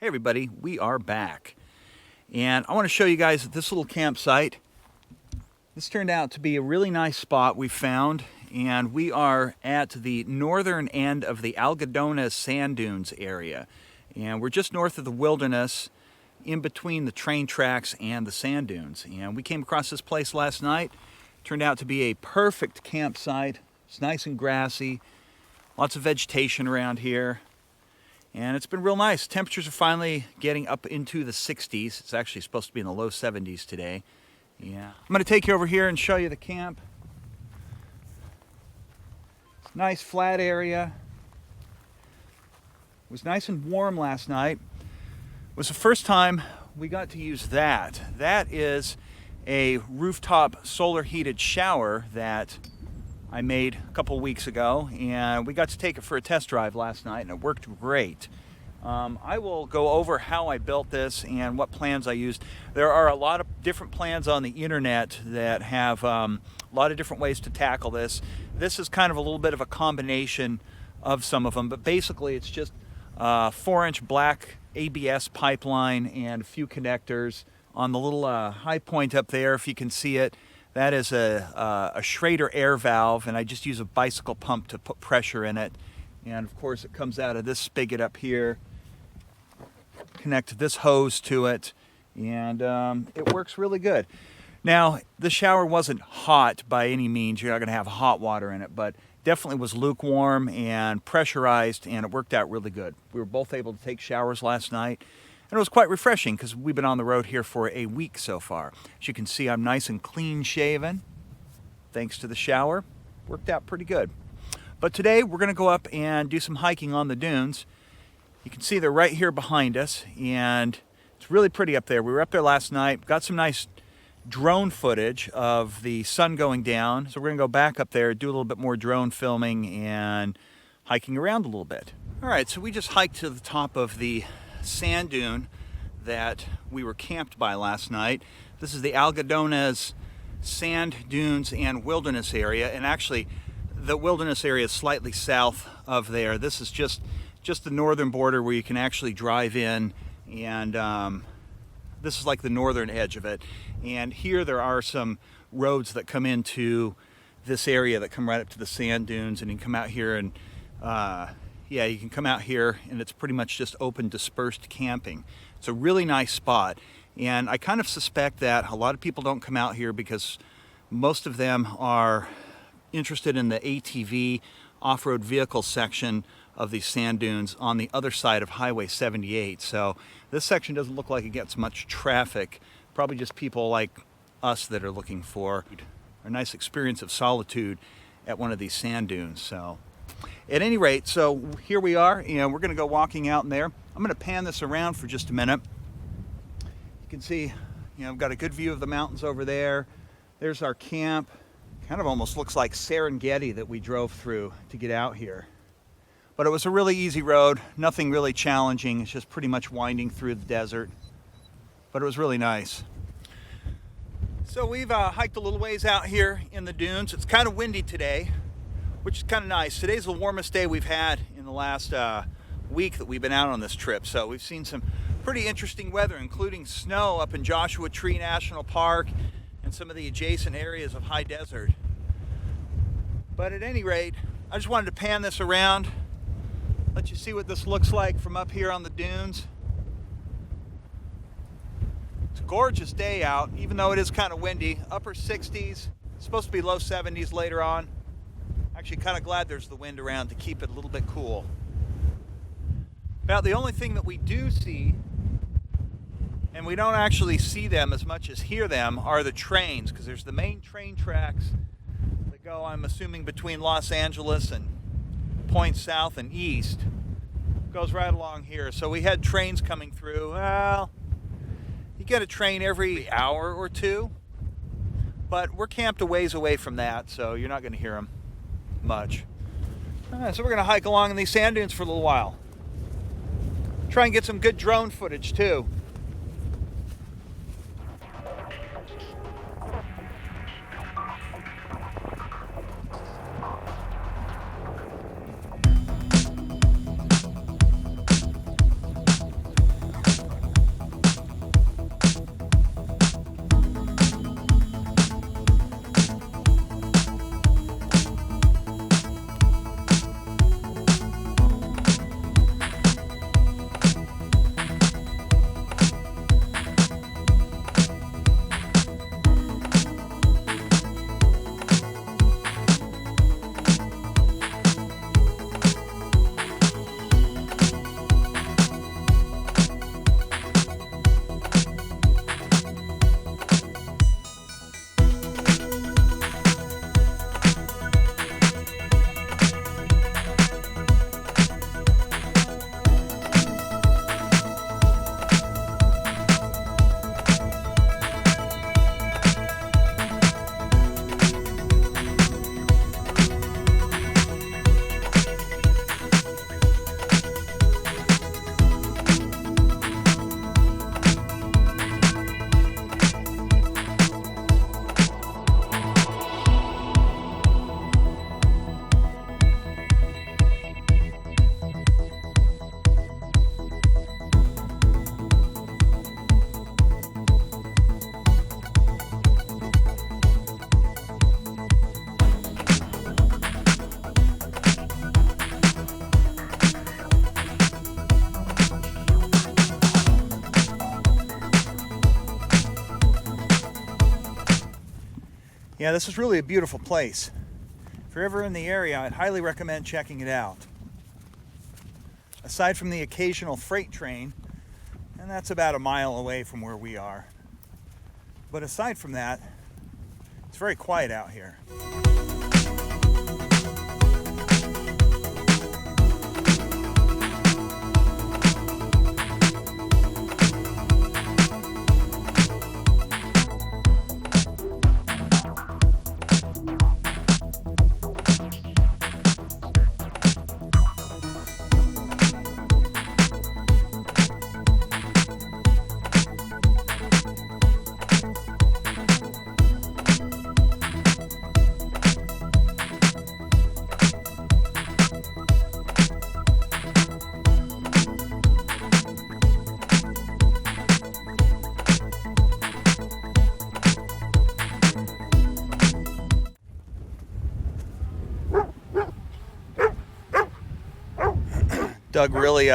Hey everybody, we are back. And I want to show you guys this little campsite. This turned out to be a really nice spot we found, and we are at the northern end of the Algodones sand dunes area. And we're just north of the wilderness, in between the train tracks and the sand dunes. And we came across this place last night. Turned out to be a perfect campsite. It's nice and grassy, lots of vegetation around here. And it's been real nice. Temperatures are finally getting up into the 60s. It's actually supposed to be in the low 70s today. Yeah. I'm going to take you over here and show you the camp. It's a nice flat area. It was nice and warm last night. It was the first time we got to use that. That is a rooftop solar heated shower that I made a couple weeks ago, and we got to take it for a test drive last night, and it worked great. I will go over how I built this and what plans I used. There are a lot of different plans on the internet that have a lot of different ways to tackle this. This is kind of a little bit of a combination of some of them, but basically it's just a 4-inch black ABS pipeline and a few connectors. On the little high point up there, if you can see it, that is a Schrader air valve, and I just use a bicycle pump to put pressure in it. And of course it comes out of this spigot up here. Connect this hose to it, and it works really good. Now, the shower wasn't hot by any means. You're not going to have hot water in it, but definitely was lukewarm and pressurized, and it worked out really good. We were both able to take showers last night. And it was quite refreshing because we've been on the road here for a week so far. As you can see, I'm nice and clean shaven thanks to the shower. Worked out pretty good. But today we're going to go up and do some hiking on the dunes. You can see they're right here behind us, and it's really pretty up there. We were up there last night, got some nice drone footage of the sun going down. So we're going to go back up there, do a little bit more drone filming and hiking around a little bit. All right, so we just hiked to the top of the sand dune that we were camped by last night. This is the Algodones sand dunes and wilderness area, and actually the wilderness area is slightly south of there. This is just the northern border where you can actually drive in, and this is like the northern edge of it. And here there are some roads that come into this area that come right up to the sand dunes, and you can come out here and yeah, you can come out here and it's pretty much just open dispersed camping. It's a really nice spot, and I kind of suspect that a lot of people don't come out here because most of them are interested in the ATV off-road vehicle section of these sand dunes on the other side of Highway 78. So this section doesn't look like it gets much traffic, probably just people like us that are looking for a nice experience of solitude at one of these sand dunes. So at any rate, so here we are, and we're going to go walking out in there. I'm going to pan this around for just a minute. You can see, I've got a good view of the mountains over there. There's our camp. Kind of almost looks like Serengeti that we drove through to get out here. But it was a really easy road, nothing really challenging. It's just pretty much winding through the desert. But it was really nice. So we've hiked a little ways out here in the dunes. It's kind of windy today, which is kind of nice. Today's the warmest day we've had in the last week that we've been out on this trip. So we've seen some pretty interesting weather, including snow up in Joshua Tree National Park and some of the adjacent areas of high desert. But at any rate, I just wanted to pan this around, let you see what this looks like from up here on the dunes. It's a gorgeous day out, even though it is kind of windy. Upper 60s, supposed to be low 70s later on. Actually kind of glad there's the wind around to keep it a little bit cool. About the only thing that we do see, and we don't actually see them as much as hear them, are the trains, because there's the main train tracks that go, I'm assuming, between Los Angeles and points south and east. Goes right along here. So we had trains coming through. Well, you get a train every hour or two, but we're camped a ways away from that, so you're not going to hear them much. So we're going to hike along in these sand dunes for a little while. Try and get some good drone footage too. Yeah, this is really a beautiful place. If you're ever in the area, I'd highly recommend checking it out. Aside from the occasional freight train, and that's about a mile away from where we are. But aside from that, it's very quiet out here. Doug really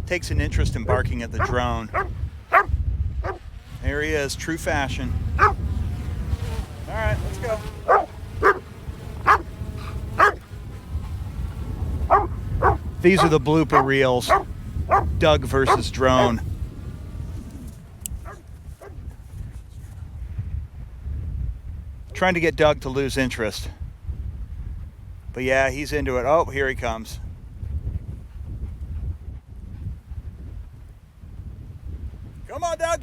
takes an interest in barking at the drone. There he is, true fashion. All right, let's go. These are the blooper reels. Doug versus drone. Trying to get Doug to lose interest. But yeah, he's into it. Oh, here he comes. Come on, Doug.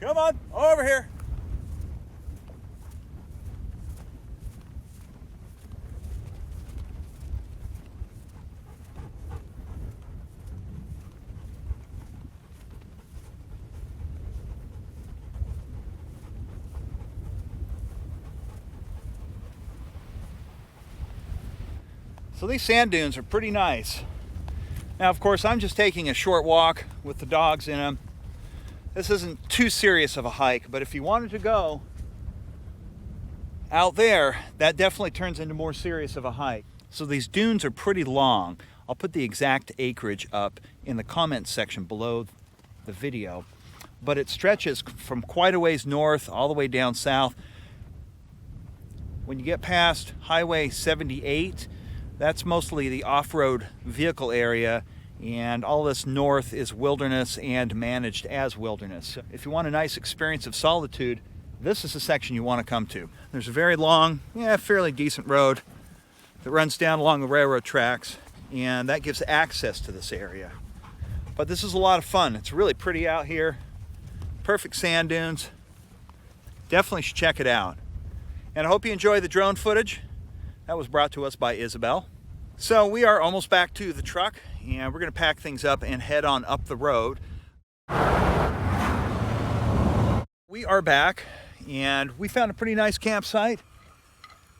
Come on, over here. So these sand dunes are pretty nice. Now, of course, I'm just taking a short walk with the dogs in them. This isn't too serious of a hike, but if you wanted to go out there, that definitely turns into more serious of a hike. So these dunes are pretty long. I'll put the exact acreage up in the comments section below the video, but it stretches from quite a ways north all the way down south. When you get past Highway 78, that's mostly the off-road vehicle area, and all this north is wilderness and managed as wilderness. If you want a nice experience of solitude, this is the section you want to come to. There's a very long, fairly decent road that runs down along the railroad tracks, and that gives access to this area. But this is a lot of fun. It's really pretty out here. Perfect sand dunes. Definitely should check it out. And I hope you enjoy the drone footage. That was brought to us by Isabel. So we are almost back to the truck, and we're going to pack things up and head on up the road. We are back, and we found a pretty nice campsite.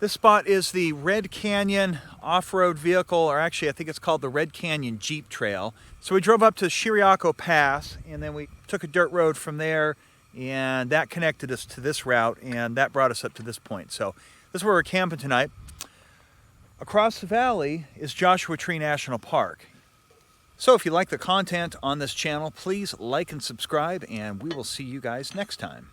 This spot is the Red Canyon off-road vehicle, or actually I think it's called the Red Canyon Jeep Trail. So we drove up to Shiriako Pass, and then we took a dirt road from there, and that connected us to this route, and that brought us up to this point. So this is where we're camping tonight. Across the valley is Joshua Tree National Park. So if you like the content on this channel, please like and subscribe, and we will see you guys next time.